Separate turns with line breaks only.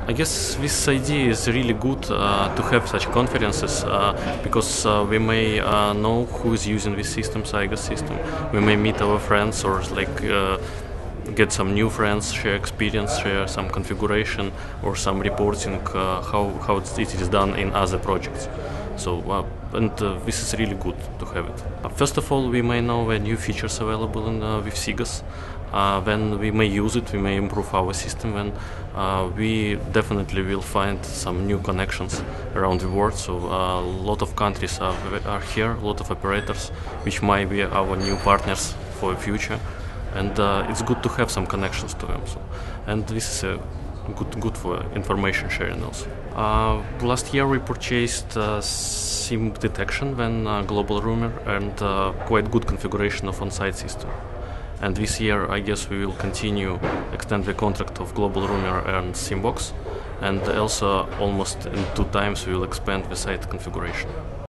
I guess this idea is really good to have such conferences because we may know who is using this system, Saiga system. We may meet our friends or get some new friends, share experience, share some configuration or some reporting how it is done in other projects. So this is really good to have it. First of all, we may know the new features available with SIGAS. Then we may use it, we may improve our system, then we definitely will find some new connections around the world. So a lot of countries are here, a lot of operators, which might be our new partners for the future. And it's good to have some connections to them. And this is good for information sharing also. Last year we purchased SIM detection, then global rumor, and quite good configuration of on-site system. And this year, I guess we will continue extend the contract of Global Rumor and SIMBox, and also almost in 2 times we will expand the site configuration.